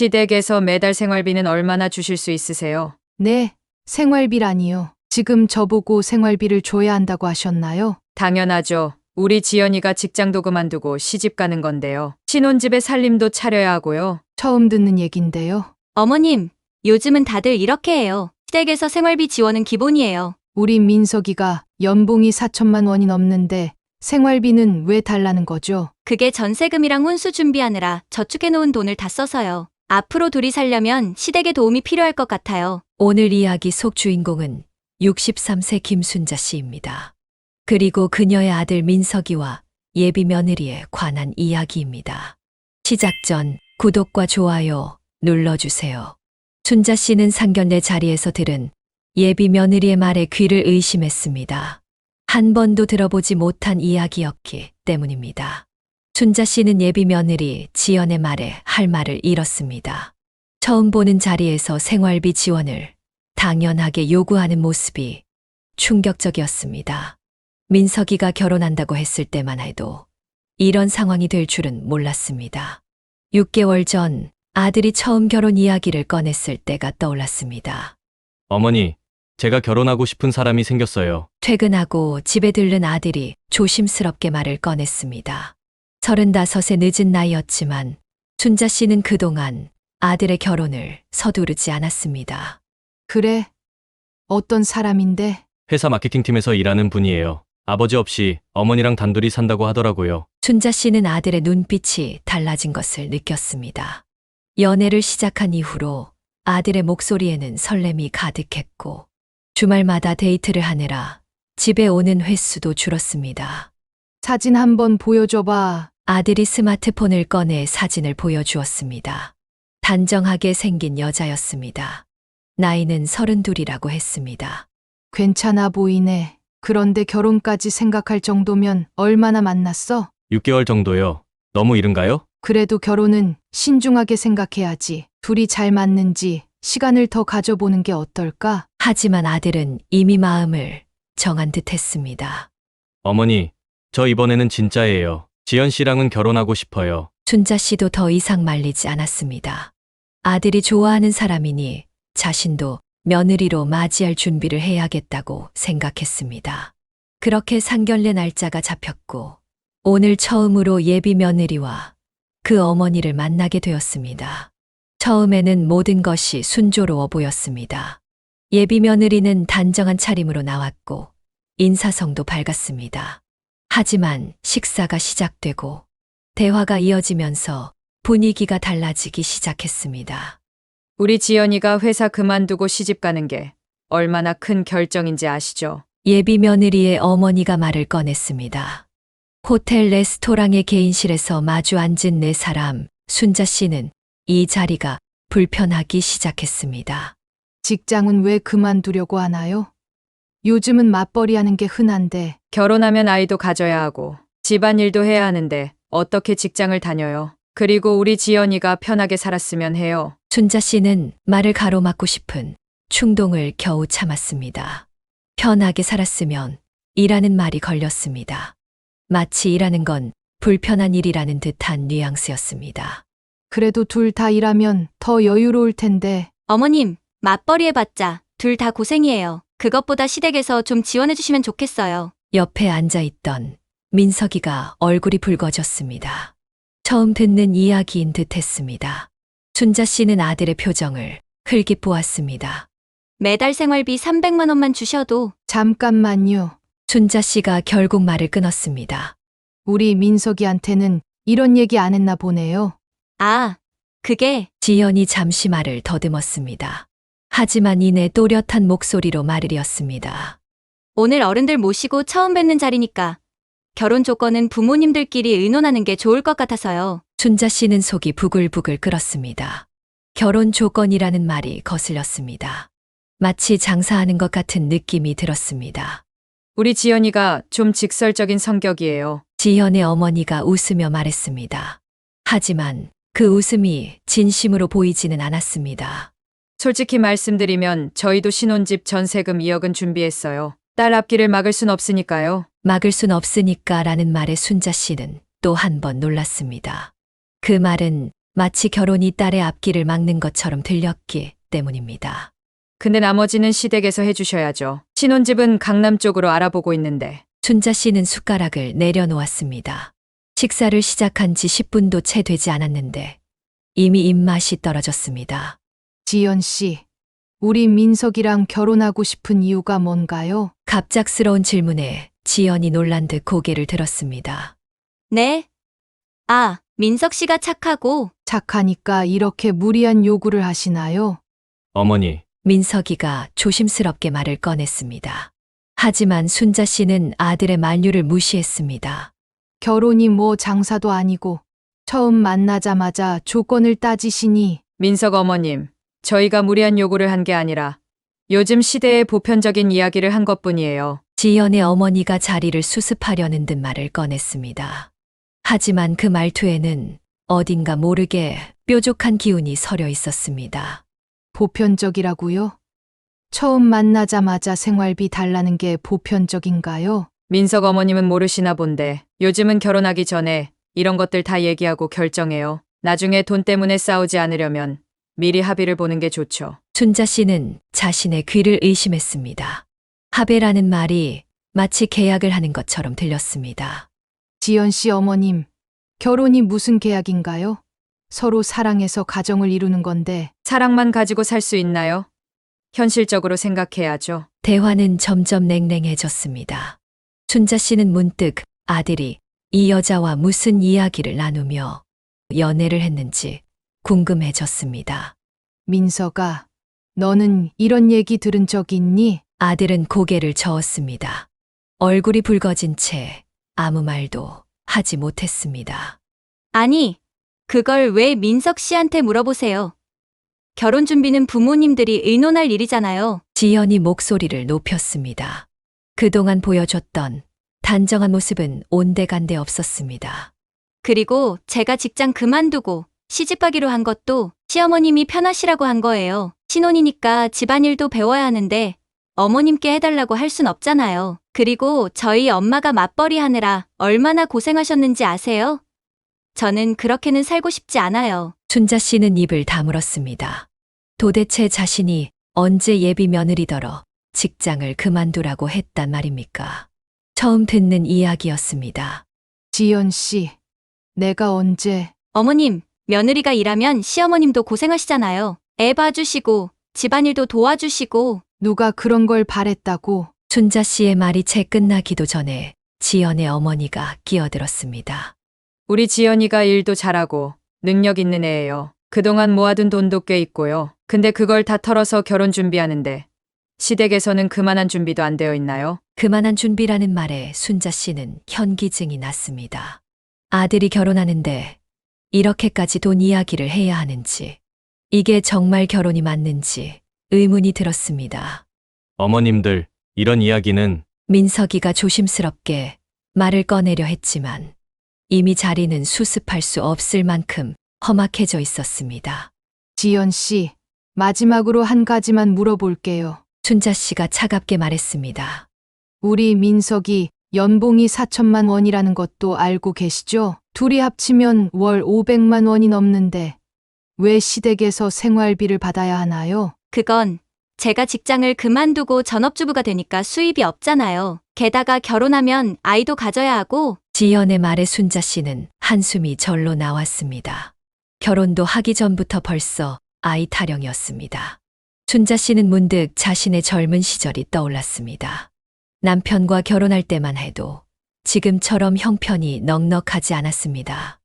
시댁에서 매달 생활비는 얼마나 주실 수 있으세요? 네, 생활비라니요. 지금 저보고 생활비를 줘야 한다고 하셨나요? 당연하죠. 우리 지연이가 직장도 그만두고 시집 가는 건데요. 신혼집에 살림도 차려야 하고요. 처음 듣는 얘긴데요. 어머님, 요즘은 다들 이렇게 해요. 시댁에서 생활비 지원은 기본이에요. 우리 민석이가 연봉이 4천만 원이 넘는데 생활비는 왜 달라는 거죠? 그게 전세금이랑 혼수 준비하느라 저축해놓은 돈을 다 써서요. 앞으로 둘이 살려면 시댁의 도움이 필요할 것 같아요. 오늘 이야기 속 주인공은 63세 김순자 씨입니다. 그리고 그녀의 아들 민석이와 예비 며느리에 관한 이야기입니다. 시작 전 구독과 좋아요 눌러주세요. 순자 씨는 상견례 자리에서 들은 예비 며느리의 말에 귀를 의심했습니다. 한 번도 들어보지 못한 이야기였기 때문입니다. 순자 씨는 예비 며느리 지연의 말에 할 말을 잃었습니다. 처음 보는 자리에서 생활비 지원을 당연하게 요구하는 모습이 충격적이었습니다. 민석이가 결혼한다고 했을 때만 해도 이런 상황이 될 줄은 몰랐습니다. 6개월 전 아들이 처음 결혼 이야기를 꺼냈을 때가 떠올랐습니다. 어머니, 제가 결혼하고 싶은 사람이 생겼어요. 퇴근하고 집에 들른 아들이 조심스럽게 말을 꺼냈습니다. 35의 늦은 나이였지만 순자 씨는 그동안 아들의 결혼을 서두르지 않았습니다. 그래? 어떤 사람인데? 회사 마케팅팀에서 일하는 분이에요. 아버지 없이 어머니랑 단둘이 산다고 하더라고요. 순자 씨는 아들의 눈빛이 달라진 것을 느꼈습니다. 연애를 시작한 이후로 아들의 목소리에는 설렘이 가득했고 주말마다 데이트를 하느라 집에 오는 횟수도 줄었습니다. 사진 한번 보여줘봐. 아들이 스마트폰을 꺼내 사진을 보여주었습니다. 단정하게 생긴 여자였습니다. 나이는 32이라고 했습니다. 괜찮아 보이네. 그런데 결혼까지 생각할 정도면 얼마나 만났어? 6개월 정도요. 너무 이른가요? 그래도 결혼은 신중하게 생각해야지. 둘이 잘 맞는지 시간을 더 가져보는 게 어떨까? 하지만 아들은 이미 마음을 정한 듯 했습니다. 어머니, 저 이번에는 진짜예요. 지연 씨랑은 결혼하고 싶어요. 순자 씨도 더 이상 말리지 않았습니다. 아들이 좋아하는 사람이니 자신도 며느리로 맞이할 준비를 해야겠다고 생각했습니다. 그렇게 상견례 날짜가 잡혔고 오늘 처음으로 예비 며느리와 그 어머니를 만나게 되었습니다. 처음에는 모든 것이 순조로워 보였습니다. 예비 며느리는 단정한 차림으로 나왔고 인사성도 밝았습니다. 하지만 식사가 시작되고 대화가 이어지면서 분위기가 달라지기 시작했습니다. 우리 지연이가 회사 그만두고 시집 가는 게 얼마나 큰 결정인지 아시죠? 예비 며느리의 어머니가 말을 꺼냈습니다. 호텔 레스토랑의 개인실에서 마주 앉은 네 사람, 순자 씨는 이 자리가 불편하기 시작했습니다. 직장은 왜 그만두려고 하나요? 요즘은 맞벌이 하는 게 흔한데 결혼하면 아이도 가져야 하고 집안일도 해야 하는데 어떻게 직장을 다녀요? 그리고 우리 지연이가 편하게 살았으면 해요. 순자 씨는 말을 가로막고 싶은 충동을 겨우 참았습니다. 편하게 살았으면 이라는 말이 걸렸습니다. 마치 일하는 건 불편한 일이라는 듯한 뉘앙스였습니다. 그래도 둘 다 일하면 더 여유로울 텐데 어머님, 맞벌이 해봤자 둘 다 고생이에요. 그것보다 시댁에서 좀 지원해주시면 좋겠어요. 옆에 앉아있던 민석이가 얼굴이 붉어졌습니다. 처음 듣는 이야기인 듯 했습니다. 순자 씨는 아들의 표정을 흘깃 보았습니다. 매달 생활비 300만 원만 주셔도 잠깐만요. 순자 씨가 결국 말을 끊었습니다. 우리 민석이한테는 이런 얘기 안 했나 보네요. 아, 그게 지연이 잠시 말을 더듬었습니다. 하지만 이내 또렷한 목소리로 말을 이었습니다. 오늘 어른들 모시고 처음 뵙는 자리니까 결혼 조건은 부모님들끼리 의논하는 게 좋을 것 같아서요. 순자 씨는 속이 부글부글 끓었습니다. 결혼 조건이라는 말이 거슬렸습니다. 마치 장사하는 것 같은 느낌이 들었습니다. 우리 지연이가 좀 직설적인 성격이에요. 지연의 어머니가 웃으며 말했습니다. 하지만 그 웃음이 진심으로 보이지는 않았습니다. 솔직히 말씀드리면 저희도 신혼집 전세금 2억은 준비했어요. 딸 앞길을 막을 순 없으니까요. 막을 순 없으니까 라는 말에 순자 씨는 또 한 번 놀랐습니다. 그 말은 마치 결혼이 딸의 앞길을 막는 것처럼 들렸기 때문입니다. 근데 나머지는 시댁에서 해주셔야죠. 신혼집은 강남 쪽으로 알아보고 있는데. 순자 씨는 숟가락을 내려놓았습니다. 식사를 시작한 지 10분도 채 되지 않았는데 이미 입맛이 떨어졌습니다. 지연 씨, 우리 민석이랑 결혼하고 싶은 이유가 뭔가요? 갑작스러운 질문에 지연이 놀란 듯 고개를 들었습니다. 네? 아, 민석 씨가 착하고 착하니까 이렇게 무리한 요구를 하시나요? 어머니, 민석이가 조심스럽게 말을 꺼냈습니다. 하지만 순자 씨는 아들의 만류를 무시했습니다. 결혼이 뭐 장사도 아니고 처음 만나자마자 조건을 따지시니 민석 어머님, 저희가 무리한 요구를 한 게 아니라 요즘 시대의 보편적인 이야기를 한 것뿐이에요. 지연의 어머니가 자리를 수습하려는 듯 말을 꺼냈습니다. 하지만 그 말투에는 어딘가 모르게 뾰족한 기운이 서려 있었습니다. 보편적이라고요? 처음 만나자마자 생활비 달라는 게 보편적인가요? 민석 어머님은 모르시나 본데 요즘은 결혼하기 전에 이런 것들 다 얘기하고 결정해요. 나중에 돈 때문에 싸우지 않으려면 미리 합의를 보는 게 좋죠. 순자 씨는 자신의 귀를 의심했습니다. 합의라는 말이 마치 계약을 하는 것처럼 들렸습니다. 지연 씨 어머님, 결혼이 무슨 계약인가요? 서로 사랑해서 가정을 이루는 건데 사랑만 가지고 살 수 있나요? 현실적으로 생각해야죠. 대화는 점점 냉랭해졌습니다. 순자 씨는 문득 아들이 이 여자와 무슨 이야기를 나누며 연애를 했는지 궁금해졌습니다. 민서가, 너는 이런 얘기 들은 적 있니? 아들은 고개를 저었습니다. 얼굴이 붉어진 채 아무 말도 하지 못했습니다. 아니, 그걸 왜 민석 씨한테 물어보세요? 결혼 준비는 부모님들이 의논할 일이잖아요. 지연이 목소리를 높였습니다. 그동안 보여줬던 단정한 모습은 온데간데 없었습니다. 그리고 제가 직장 그만두고 시집가기로 한 것도 시어머님이 편하시라고 한 거예요. 신혼이니까 집안일도 배워야 하는데 어머님께 해달라고 할 순 없잖아요. 그리고 저희 엄마가 맞벌이 하느라 얼마나 고생하셨는지 아세요? 저는 그렇게는 살고 싶지 않아요. 순자 씨는 입을 다물었습니다. 도대체 자신이 언제 예비 며느리더러 직장을 그만두라고 했단 말입니까? 처음 듣는 이야기였습니다. 지연 씨, 내가 언제 어머님, 며느리가 일하면 시어머님도 고생하시잖아요. 애 봐주시고 집안일도 도와주시고. 누가 그런 걸 바랬다고? 순자 씨의 말이 채 끝나기도 전에 지연의 어머니가 끼어들었습니다. 우리 지연이가 일도 잘하고 능력 있는 애예요. 그동안 모아둔 돈도 꽤 있고요. 근데 그걸 다 털어서 결혼 준비하는데 시댁에서는 그만한 준비도 안 되어 있나요? 그만한 준비라는 말에 순자 씨는 현기증이 났습니다. 아들이 결혼하는데 이렇게까지 돈 이야기를 해야 하는지, 이게 정말 결혼이 맞는지 의문이 들었습니다. 어머님들, 이런 이야기는 민석이가 조심스럽게 말을 꺼내려 했지만 이미 자리는 수습할 수 없을 만큼 험악해져 있었습니다. 지연 씨, 마지막으로 한 가지만 물어볼게요. 순자 씨가 차갑게 말했습니다. 우리 민석이 연봉이 4천만 원이라는 것도 알고 계시죠? 둘이 합치면 월 500만 원이 넘는데 왜 시댁에서 생활비를 받아야 하나요? 그건 제가 직장을 그만두고 전업주부가 되니까 수입이 없잖아요. 게다가 결혼하면 아이도 가져야 하고. 지연의 말에 순자 씨는 한숨이 절로 나왔습니다. 결혼도 하기 전부터 벌써 아이 타령이었습니다. 순자 씨는 문득 자신의 젊은 시절이 떠올랐습니다. 남편과 결혼할 때만 해도 지금처럼 형편이 넉넉하지 않았습니다.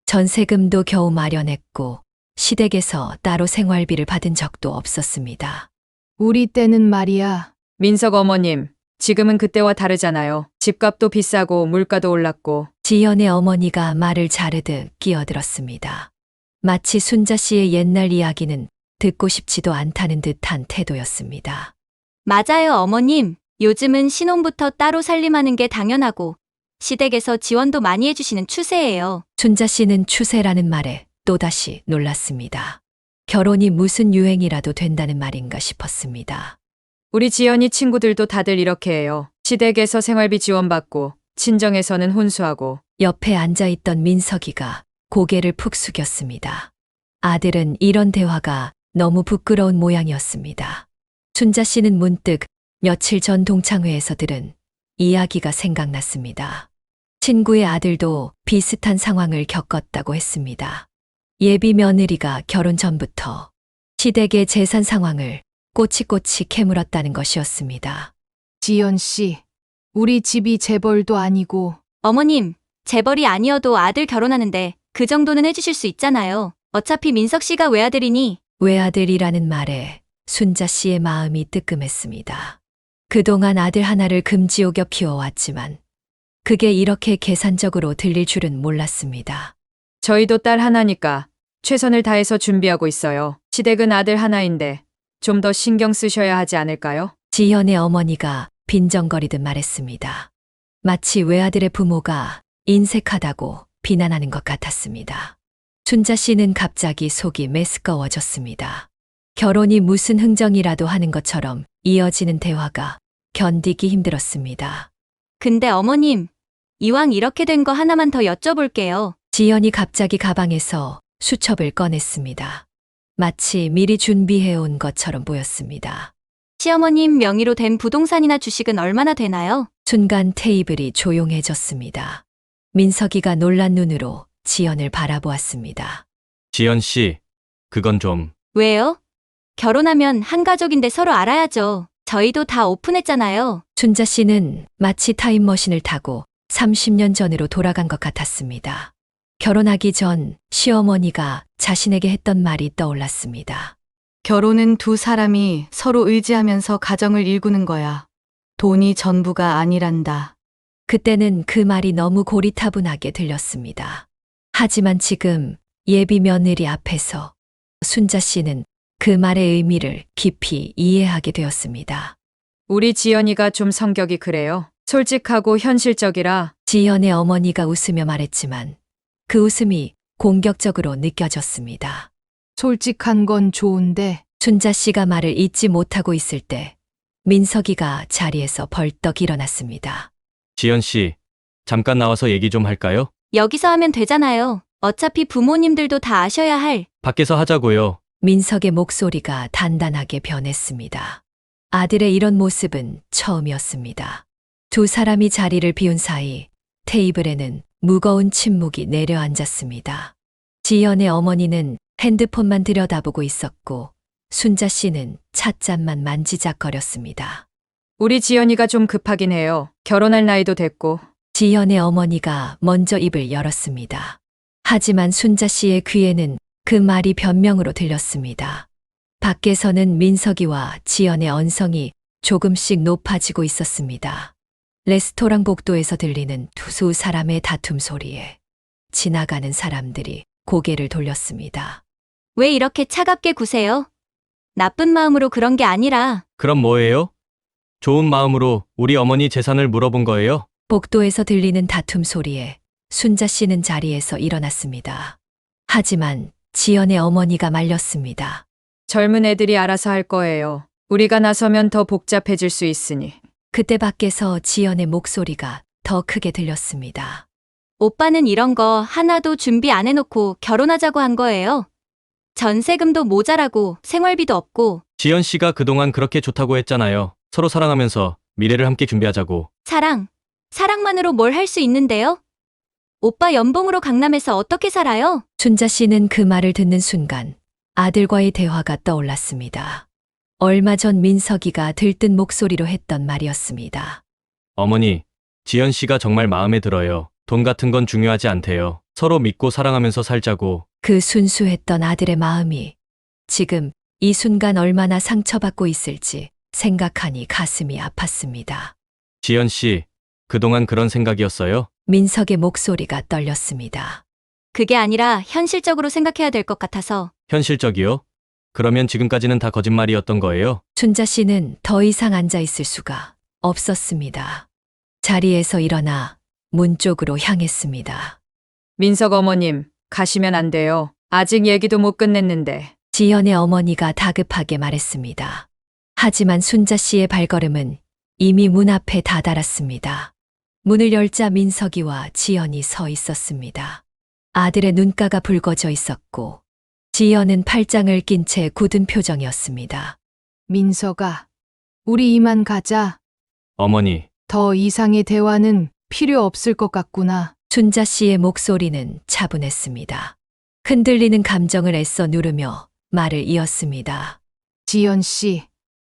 전세금도 겨우 마련했고 시댁에서 따로 생활비를 받은 적도 없었습니다. 우리 때는 말이야. 민석 어머님, 지금은 그때와 다르잖아요. 집값도 비싸고 물가도 올랐고. 지연의 어머니가 말을 자르듯 끼어들었습니다. 마치 순자 씨의 옛날 이야기는 듣고 싶지도 않다는 듯한 태도였습니다. 맞아요, 어머님. 요즘은 신혼부터 따로 살림하는 게 당연하고 시댁에서 지원도 많이 해주시는 추세예요. 순자 씨는 추세라는 말에 또다시 놀랐습니다. 결혼이 무슨 유행이라도 된다는 말인가 싶었습니다. 우리 지연이 친구들도 다들 이렇게 해요. 시댁에서 생활비 지원받고 친정에서는 혼수하고. 옆에 앉아있던 민석이가 고개를 푹 숙였습니다. 아들은 이런 대화가 너무 부끄러운 모양이었습니다. 순자 씨는 문득 며칠 전 동창회에서 들은 이야기가 생각났습니다. 친구의 아들도 비슷한 상황을 겪었다고 했습니다. 예비 며느리가 결혼 전부터 시댁의 재산 상황을 꼬치꼬치 캐물었다는 것이었습니다. 지연 씨, 우리 집이 재벌도 아니고 어머님, 재벌이 아니어도 아들 결혼하는데 그 정도는 해주실 수 있잖아요. 어차피 민석 씨가 외아들이니. 외아들이라는 말에 순자 씨의 마음이 뜨끔했습니다. 그동안 아들 하나를 금지옥여 키워왔지만 그게 이렇게 계산적으로 들릴 줄은 몰랐습니다. 저희도 딸 하나니까 최선을 다해서 준비하고 있어요. 시댁은 아들 하나인데 좀 더 신경 쓰셔야 하지 않을까요? 지현의 어머니가 빈정거리듯 말했습니다. 마치 외아들의 부모가 인색하다고 비난하는 것 같았습니다. 순자 씨는 갑자기 속이 메스꺼워졌습니다. 결혼이 무슨 흥정이라도 하는 것처럼 이어지는 대화가 견디기 힘들었습니다. 근데 어머님, 이왕 이렇게 된 거 하나만 더 여쭤볼게요. 지연이 갑자기 가방에서 수첩을 꺼냈습니다. 마치 미리 준비해온 것처럼 보였습니다. 시어머님 명의로 된 부동산이나 주식은 얼마나 되나요? 순간 테이블이 조용해졌습니다. 민석이가 놀란 눈으로 지연을 바라보았습니다. 지연 씨, 그건 좀. 왜요? 결혼하면 한 가족인데 서로 알아야죠. 저희도 다 오픈했잖아요. 순자 씨는 마치 타임머신을 타고 30년 전으로 돌아간 것 같았습니다. 결혼하기 전 시어머니가 자신에게 했던 말이 떠올랐습니다. 결혼은 두 사람이 서로 의지하면서 가정을 일구는 거야. 돈이 전부가 아니란다. 그때는 그 말이 너무 고리타분하게 들렸습니다. 하지만 지금 예비 며느리 앞에서 순자 씨는 그 말의 의미를 깊이 이해하게 되었습니다. 우리 지연이가 좀 성격이 그래요. 솔직하고 현실적이라. 지연의 어머니가 웃으며 말했지만 그 웃음이 공격적으로 느껴졌습니다. 솔직한 건 좋은데 순자 씨가 말을 잇지 못하고 있을 때 민석이가 자리에서 벌떡 일어났습니다. 지연 씨, 잠깐 나와서 얘기 좀 할까요? 여기서 하면 되잖아요. 어차피 부모님들도 다 아셔야 할. 밖에서 하자고요. 민석의 목소리가 단단하게 변했습니다. 아들의 이런 모습은 처음이었습니다. 두 사람이 자리를 비운 사이 테이블에는 무거운 침묵이 내려앉았습니다. 지연의 어머니는 핸드폰만 들여다보고 있었고 순자 씨는 찻잔만 만지작거렸습니다. 우리 지연이가 좀 급하긴 해요. 결혼할 나이도 됐고. 지연의 어머니가 먼저 입을 열었습니다. 하지만 순자 씨의 귀에는 그 말이 변명으로 들렸습니다. 밖에서는 민석이와 지연의 언성이 조금씩 높아지고 있었습니다. 레스토랑 복도에서 들리는 두 사람의 다툼 소리에 지나가는 사람들이 고개를 돌렸습니다. 왜 이렇게 차갑게 구세요? 나쁜 마음으로 그런 게 아니라. 그럼 뭐예요? 좋은 마음으로 우리 어머니 재산을 물어본 거예요? 복도에서 들리는 다툼 소리에 순자 씨는 자리에서 일어났습니다. 하지만 지연의 어머니가 말렸습니다. 젊은 애들이 알아서 할 거예요. 우리가 나서면 더 복잡해질 수 있으니. 그때 밖에서 지연의 목소리가 더 크게 들렸습니다. 오빠는 이런 거 하나도 준비 안 해놓고 결혼하자고 한 거예요. 전세금도 모자라고 생활비도 없고. 지연 씨가 그동안 그렇게 좋다고 했잖아요. 서로 사랑하면서 미래를 함께 준비하자고. 사랑만으로 뭘 할 수 있는데요? 오빠 연봉으로 강남에서 어떻게 살아요? 순자 씨는 그 말을 듣는 순간 아들과의 대화가 떠올랐습니다. 얼마 전 민석이가 들뜬 목소리로 했던 말이었습니다. 어머니, 지연 씨가 정말 마음에 들어요. 돈 같은 건 중요하지 않대요. 서로 믿고 사랑하면서 살자고. 그 순수했던 아들의 마음이 지금 이 순간 얼마나 상처받고 있을지 생각하니 가슴이 아팠습니다. 지연 씨, 그동안 그런 생각이었어요? 민석의 목소리가 떨렸습니다. 그게 아니라 현실적으로 생각해야 될 것 같아서. 현실적이요? 그러면 지금까지는 다 거짓말이었던 거예요? 순자 씨는 더 이상 앉아 있을 수가 없었습니다. 자리에서 일어나 문 쪽으로 향했습니다. 민석 어머님, 가시면 안 돼요. 아직 얘기도 못 끝냈는데. 지연의 어머니가 다급하게 말했습니다. 하지만 순자 씨의 발걸음은 이미 문 앞에 다다랐습니다. 문을 열자 민석이와 지연이 서 있었습니다. 아들의 눈가가 붉어져 있었고 지연은 팔짱을 낀 채 굳은 표정이었습니다. 민석아, 우리 이만 가자. 어머니, 더 이상의 대화는 필요 없을 것 같구나. 순자 씨의 목소리는 차분했습니다. 흔들리는 감정을 애써 누르며 말을 이었습니다. 지연 씨,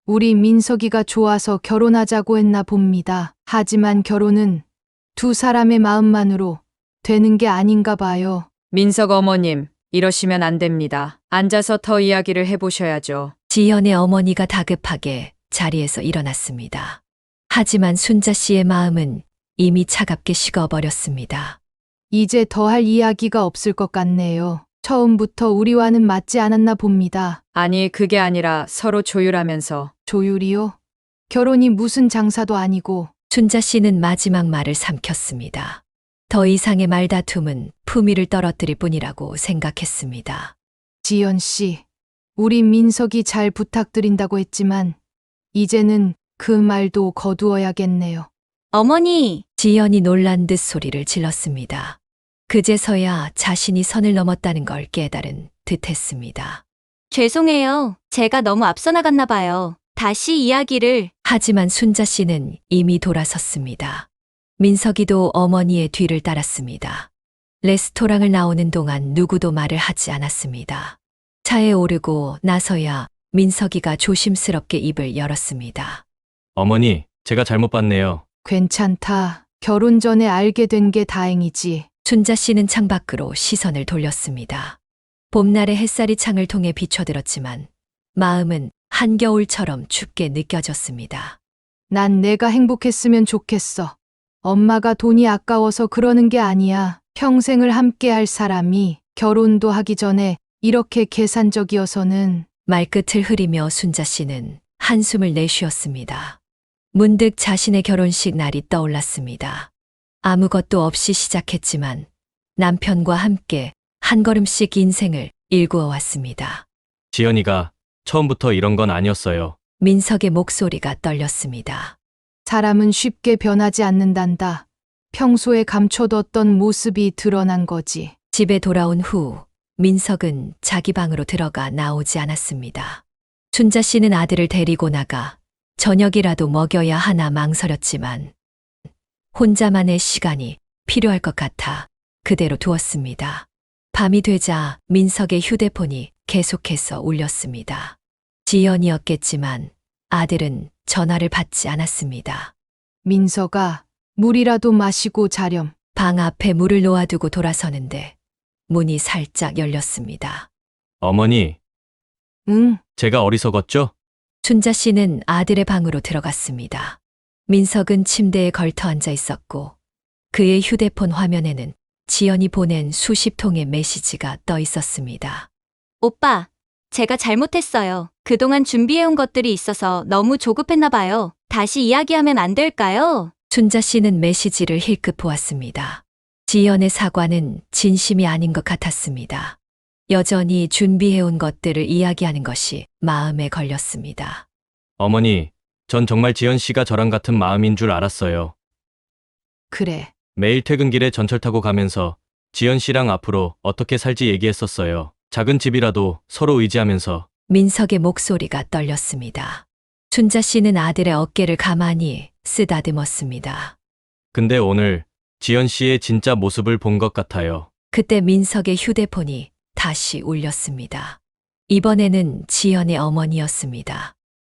우리 민석이가 좋아서 결혼하자고 했나 봅니다. 하지만 결혼은 두 사람의 마음만으로 되는 게 아닌가 봐요. 민석 어머님, 이러시면 안 됩니다. 앉아서 더 이야기를 해보셔야죠. 지연의 어머니가 다급하게 자리에서 일어났습니다. 하지만 순자 씨의 마음은 이미 차갑게 식어버렸습니다. 이제 더 할 이야기가 없을 것 같네요. 처음부터 우리와는 맞지 않았나 봅니다. 아니, 그게 아니라 서로 조율하면서. 조율이요? 결혼이 무슨 장사도 아니고. 순자 씨는 마지막 말을 삼켰습니다. 더 이상의 말다툼은 품위를 떨어뜨릴 뿐이라고 생각했습니다. 지연 씨, 우리 민석이 잘 부탁드린다고 했지만 이제는 그 말도 거두어야겠네요. 어머니, 지연이 놀란 듯 소리를 질렀습니다. 그제서야 자신이 선을 넘었다는 걸 깨달은 듯했습니다. 죄송해요. 제가 너무 앞서 나갔나 봐요. 다시 이야기를. 하지만 순자 씨는 이미 돌아섰습니다. 민석이도 어머니의 뒤를 따랐습니다. 레스토랑을 나오는 동안 누구도 말을 하지 않았습니다. 차에 오르고 나서야 민석이가 조심스럽게 입을 열었습니다. 어머니, 제가 잘못 봤네요. 괜찮다. 결혼 전에 알게 된 게 다행이지. 순자 씨는 창밖으로 시선을 돌렸습니다. 봄날의 햇살이 창을 통해 비춰들었지만 마음은 한겨울처럼 춥게 느껴졌습니다. 난 내가 행복했으면 좋겠어. 엄마가 돈이 아까워서 그러는 게 아니야. 평생을 함께 할 사람이 결혼도 하기 전에 이렇게 계산적이어서는. 말끝을 흐리며 순자 씨는 한숨을 내쉬었습니다. 문득 자신의 결혼식 날이 떠올랐습니다. 아무것도 없이 시작했지만 남편과 함께 한 걸음씩 인생을 일구어 왔습니다. 지연이가 처음부터 이런 건 아니었어요. 민석의 목소리가 떨렸습니다. 사람은 쉽게 변하지 않는단다. 평소에 감춰뒀던 모습이 드러난 거지. 집에 돌아온 후 민석은 자기 방으로 들어가 나오지 않았습니다. 순자 씨는 아들을 데리고 나가 저녁이라도 먹여야 하나 망설였지만 혼자만의 시간이 필요할 것 같아 그대로 두었습니다. 밤이 되자 민석의 휴대폰이 계속해서 울렸습니다. 지연이었겠지만 아들은 전화를 받지 않았습니다. 민석아, 물이라도 마시고 자렴. 방 앞에 물을 놓아두고 돌아서는데 문이 살짝 열렸습니다. 어머니, 응, 제가 어리석었죠? 순자 씨는 아들의 방으로 들어갔습니다. 민석은 침대에 걸터 앉아 있었고 그의 휴대폰 화면에는 지연이 보낸 수십 통의 메시지가 떠 있었습니다. 오빠, 제가 잘못했어요. 그동안 준비해온 것들이 있어서 너무 조급했나 봐요. 다시 이야기하면 안 될까요? 순자 씨는 메시지를 힐끗 보았습니다. 지연의 사과는 진심이 아닌 것 같았습니다. 여전히 준비해온 것들을 이야기하는 것이 마음에 걸렸습니다. 어머니, 전 정말 지연 씨가 저랑 같은 마음인 줄 알았어요. 그래. 매일 퇴근길에 전철 타고 가면서 지연 씨랑 앞으로 어떻게 살지 얘기했었어요. 작은 집이라도 서로 의지하면서. 민석의 목소리가 떨렸습니다. 순자 씨는 아들의 어깨를 가만히 쓰다듬었습니다. 근데 오늘 지연 씨의 진짜 모습을 본 것 같아요. 그때 민석의 휴대폰이 다시 울렸습니다. 이번에는 지연의 어머니였습니다.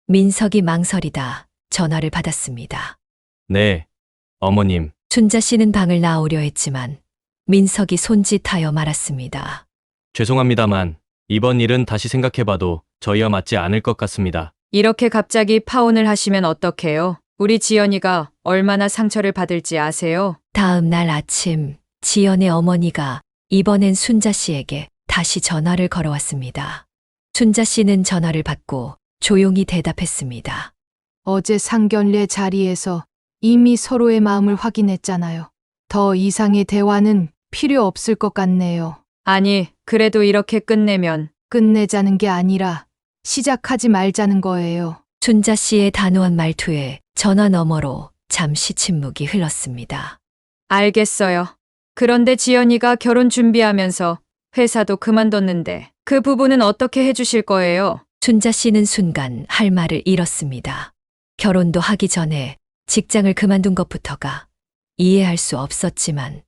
민석이 망설이다 전화를 받았습니다. 네, 어머님. 순자 씨는 방을 나오려 했지만 민석이 손짓하여 말았습니다. 죄송합니다만 이번 일은 다시 생각해봐도 저희와 맞지 않을 것 같습니다. 이렇게 갑자기 파혼을 하시면 어떡해요? 우리 지연이가 얼마나 상처를 받을지 아세요? 다음 날 아침 지연의 어머니가 이번엔 순자 씨에게 다시 전화를 걸어왔습니다. 순자 씨는 전화를 받고 조용히 대답했습니다. 어제 상견례 자리에서 이미 서로의 마음을 확인했잖아요. 더 이상의 대화는 필요 없을 것 같네요. 아니, 그래도 이렇게 끝내면. 끝내자는 게 아니라 시작하지 말자는 거예요. 순자 씨의 단호한 말투에 전화 너머로 잠시 침묵이 흘렀습니다. 알겠어요. 그런데 지연이가 결혼 준비하면서 회사도 그만뒀는데 그 부분은 어떻게 해주실 거예요? 순자 씨는 순간 할 말을 잃었습니다. 결혼도 하기 전에 직장을 그만둔 것부터가 이해할 수 없었지만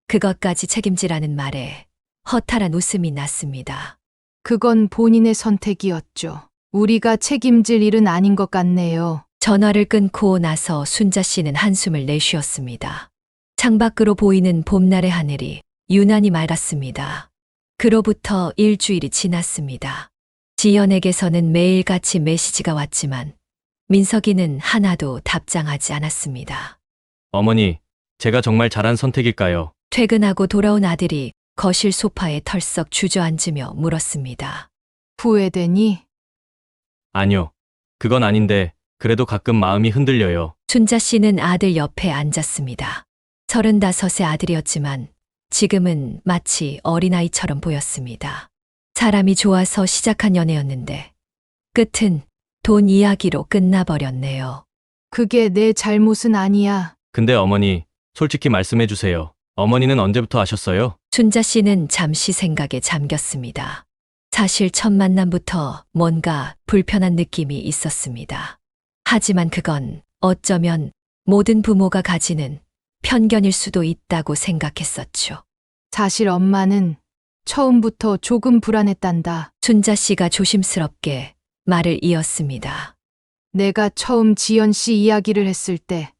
그것까지 책임지라는 말에 허탈한 웃음이 났습니다. 그건 본인의 선택이었죠. 우리가 책임질 일은 아닌 것 같네요. 전화를 끊고 나서 순자 씨는 한숨을 내쉬었습니다. 창밖으로 보이는 봄날의 하늘이 유난히 맑았습니다. 그로부터 일주일이 지났습니다. 지연에게서는 매일같이 메시지가 왔지만 민석이는 하나도 답장하지 않았습니다. 어머니, 제가 정말 잘한 선택일까요? 퇴근하고 돌아온 아들이 거실 소파에 털썩 주저앉으며 물었습니다. 후회되니? 아니요. 그건 아닌데 그래도 가끔 마음이 흔들려요. 순자 씨는 아들 옆에 앉았습니다. 35의 아들이었지만 지금은 마치 어린아이처럼 보였습니다. 사람이 좋아서 시작한 연애였는데 끝은 돈 이야기로 끝나버렸네요. 그게 내 잘못은 아니야. 근데 어머니, 솔직히 말씀해 주세요. 어머니는 언제부터 아셨어요? 순자 씨는 잠시 생각에 잠겼습니다. 사실 첫 만남부터 뭔가 불편한 느낌이 있었습니다. 하지만 그건 어쩌면 모든 부모가 가지는 편견일 수도 있다고 생각했었죠. 사실 엄마는 처음부터 조금 불안했단다. 순자 씨가 조심스럽게 말을 이었습니다. 내가 처음 지연 씨 이야기를 했을 때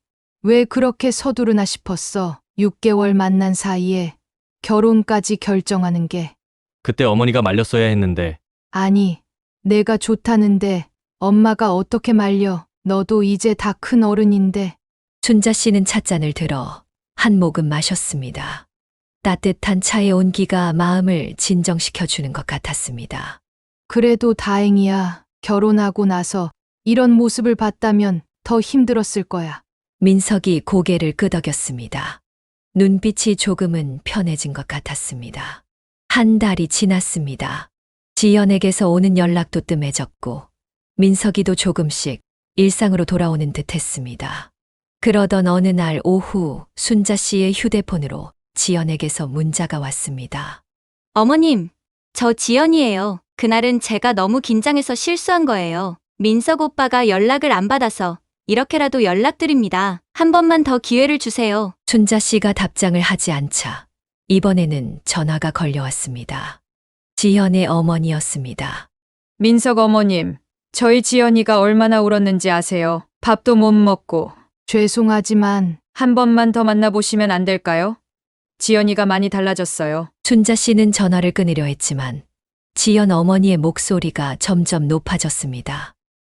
왜 그렇게 서두르나 싶었어. 6개월 만난 사이에 결혼까지 결정하는 게. 그때 어머니가 말렸어야 했는데 아니, 내가 좋다는데 엄마가 어떻게 말려. 너도 이제 다 큰 어른인데. 순자 씨는 찻잔을 들어 한 모금 마셨습니다. 따뜻한 차의 온기가 마음을 진정시켜주는 것 같았습니다. 그래도 다행이야. 결혼하고 나서 이런 모습을 봤다면 더 힘들었을 거야. 민석이 고개를 끄덕였습니다. 눈빛이 조금은 편해진 것 같았습니다. 한 달이 지났습니다. 지연에게서 오는 연락도 뜸해졌고 민석이도 조금씩 일상으로 돌아오는 듯 했습니다. 그러던 어느 날 오후 순자 씨의 휴대폰으로 지연에게서 문자가 왔습니다. 어머님, 저 지연이에요. 그날은 제가 너무 긴장해서 실수한 거예요. 민석 오빠가 연락을 안 받아서 이렇게라도 연락드립니다. 한 번만 더 기회를 주세요. 순자 씨가 답장을 하지 않자 이번에는 전화가 걸려왔습니다. 지연의 어머니였습니다. 민석 어머님, 저희 지연이가 얼마나 울었는지 아세요? 밥도 못 먹고. 죄송하지만 한 번만 더 만나보시면 안 될까요? 지연이가 많이 달라졌어요. 순자 씨는 전화를 끊으려 했지만 지연 어머니의 목소리가 점점 높아졌습니다.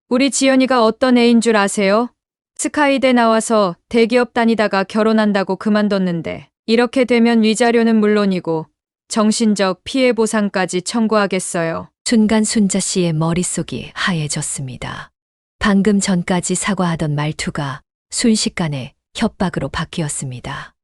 우리 지연이가 어떤 애인 줄 아세요? 스카이대 나와서 대기업 다니다가 결혼한다고 그만뒀는데 이렇게 되면 위자료는 물론이고 정신적 피해 보상까지 청구하겠어요. 순간 순자 씨의 머릿속이 하얘졌습니다. 방금 전까지 사과하던 말투가 순식간에 협박으로 바뀌었습니다.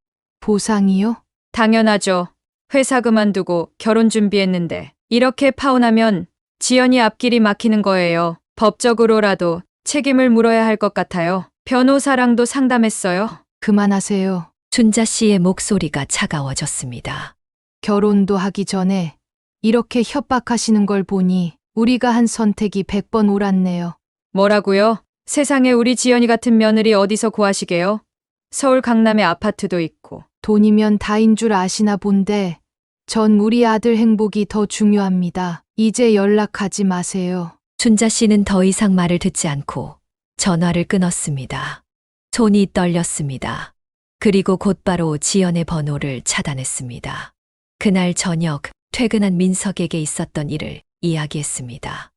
보상이요? 당연하죠. 회사 그만두고 결혼 준비했는데 이렇게 파혼하면 지연이 앞길이 막히는 거예요. 법적으로라도 책임을 물어야 할 것 같아요. 변호사랑도 상담했어요. 그만하세요. 순자 씨의 목소리가 차가워졌습니다. 결혼도 하기 전에 이렇게 협박하시는 걸 보니 우리가 한 선택이 100번 옳았네요. 뭐라고요? 세상에 우리 지연이 같은 며느리 어디서 구하시게요? 서울 강남에 아파트도 있고. 돈이면 다인 줄 아시나 본데 전 우리 아들 행복이 더 중요합니다. 이제 연락하지 마세요. 순자 씨는 더 이상 말을 듣지 않고 전화를 끊었습니다. 손이 떨렸습니다. 그리고 곧바로 지연의 번호를 차단했습니다. 그날 저녁 퇴근한 민석에게 있었던 일을 이야기했습니다.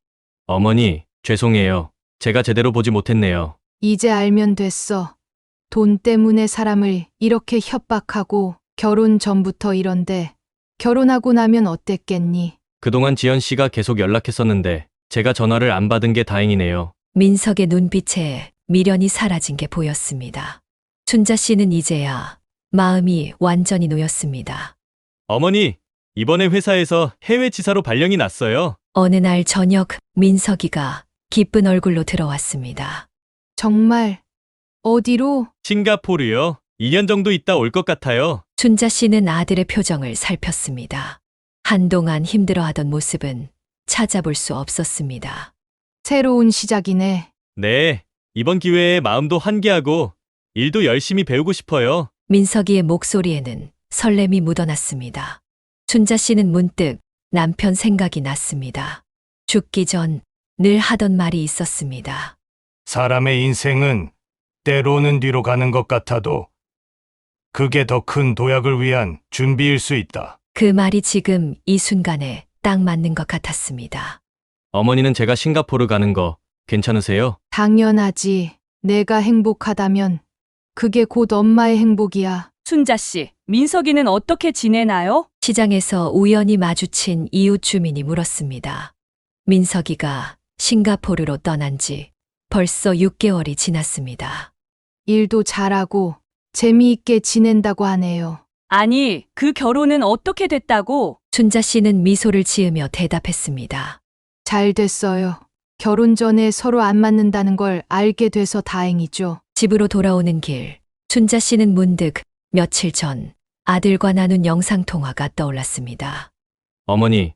어머니, 죄송해요. 제가 제대로 보지 못했네요. 이제 알면 됐어. 돈 때문에 사람을 이렇게 협박하고 결혼 전부터 이런데 결혼하고 나면 어땠겠니? 그동안 지연 씨가 계속 연락했었는데 제가 전화를 안 받은 게 다행이네요. 민석의 눈빛에 미련이 사라진 게 보였습니다. 순자 씨는 이제야 마음이 완전히 놓였습니다. 어머니, 이번에 회사에서 해외 지사로 발령이 났어요. 어느 날 저녁 민석이가 기쁜 얼굴로 들어왔습니다. 정말 어디로? 싱가포르요. 2년 정도 있다 올 것 같아요. 순자 씨는 아들의 표정을 살폈습니다. 한동안 힘들어하던 모습은 찾아볼 수 없었습니다. 새로운 시작이네. 네, 이번 기회에 마음도 환기하고 일도 열심히 배우고 싶어요. 민석이의 목소리에는 설렘이 묻어났습니다. 순자 씨는 문득 남편 생각이 났습니다. 죽기 전 늘 하던 말이 있었습니다. 사람의 인생은 때로는 뒤로 가는 것 같아도 그게 더 큰 도약을 위한 준비일 수 있다. 그 말이 지금 이 순간에 딱 맞는 것 같았습니다. 어머니는 제가 싱가포르 가는 거 괜찮으세요? 당연하지. 내가 행복하다면 그게 곧 엄마의 행복이야. 순자 씨, 민석이는 어떻게 지내나요? 시장에서 우연히 마주친 이웃 주민이 물었습니다. 민석이가 싱가포르로 떠난 지 벌써 6개월이 지났습니다. 일도 잘하고 재미있게 지낸다고 하네요. 아니, 그 결혼은 어떻게 됐다고? 순자 씨는 미소를 지으며 대답했습니다. 잘 됐어요. 결혼 전에 서로 안 맞는다는 걸 알게 돼서 다행이죠. 집으로 돌아오는 길, 순자 씨는 문득 며칠 전 아들과 나눈 영상통화가 떠올랐습니다. 어머니,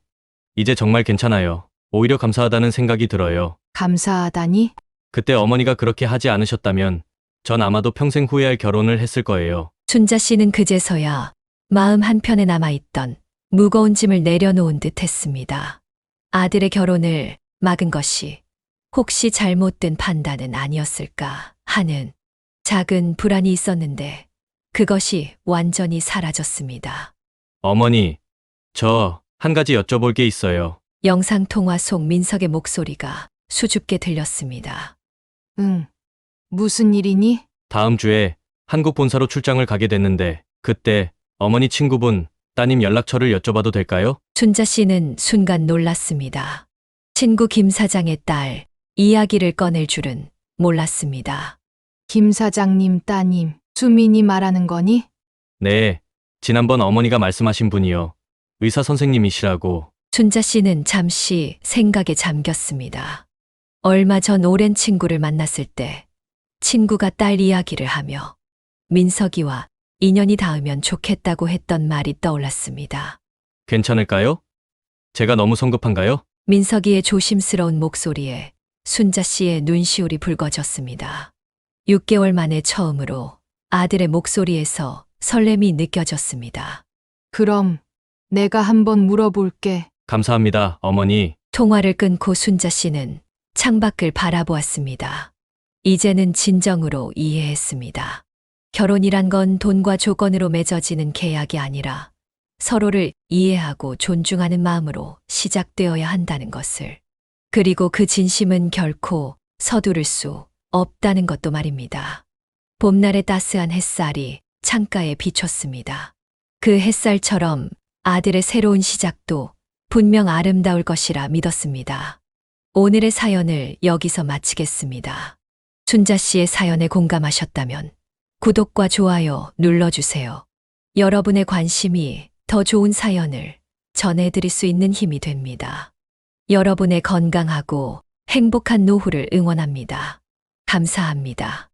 이제 정말 괜찮아요. 오히려 감사하다는 생각이 들어요. 감사하다니? 그때 어머니가 그렇게 하지 않으셨다면 전 아마도 평생 후회할 결혼을 했을 거예요. 순자 씨는 그제서야 마음 한편에 남아있던 무거운 짐을 내려놓은 듯 했습니다. 아들의 결혼을 막은 것이 혹시 잘못된 판단은 아니었을까 하는 작은 불안이 있었는데 그것이 완전히 사라졌습니다. 어머니, 저 한 가지 여쭤볼 게 있어요. 영상통화 속 민석의 목소리가 수줍게 들렸습니다. 응. 무슨 일이니? 다음 주에 한국 본사로 출장을 가게 됐는데 그때 어머니 친구분 따님 연락처를 여쭤봐도 될까요? 순자 씨는 순간 놀랐습니다. 친구 김 사장의 딸 이야기를 꺼낼 줄은 몰랐습니다. 김 사장님 따님, 수민이 말하는 거니? 네, 지난번 어머니가 말씀하신 분이요. 의사 선생님이시라고. 순자 씨는 잠시 생각에 잠겼습니다. 얼마 전 오랜 친구를 만났을 때 친구가 딸 이야기를 하며 민석이와 인연이 닿으면 좋겠다고 했던 말이 떠올랐습니다. 괜찮을까요? 제가 너무 성급한가요? 민석이의 조심스러운 목소리에 순자 씨의 눈시울이 붉어졌습니다. 6개월 만에 처음으로 아들의 목소리에서 설렘이 느껴졌습니다. 그럼 내가 한번 물어볼게. 감사합니다, 어머니. 통화를 끊고 순자 씨는 창밖을 바라보았습니다. 이제는 진정으로 이해했습니다. 결혼이란 건 돈과 조건으로 맺어지는 계약이 아니라 서로를 이해하고 존중하는 마음으로 시작되어야 한다는 것을. 그리고 그 진심은 결코 서두를 수 없다는 것도 말입니다. 봄날의 따스한 햇살이 창가에 비쳤습니다. 그 햇살처럼 아들의 새로운 시작도 분명 아름다울 것이라 믿었습니다. 오늘의 사연을 여기서 마치겠습니다. 순자 씨의 사연에 공감하셨다면 구독과 좋아요 눌러주세요. 여러분의 관심이 더 좋은 사연을 전해드릴 수 있는 힘이 됩니다. 여러분의 건강하고 행복한 노후를 응원합니다. 감사합니다.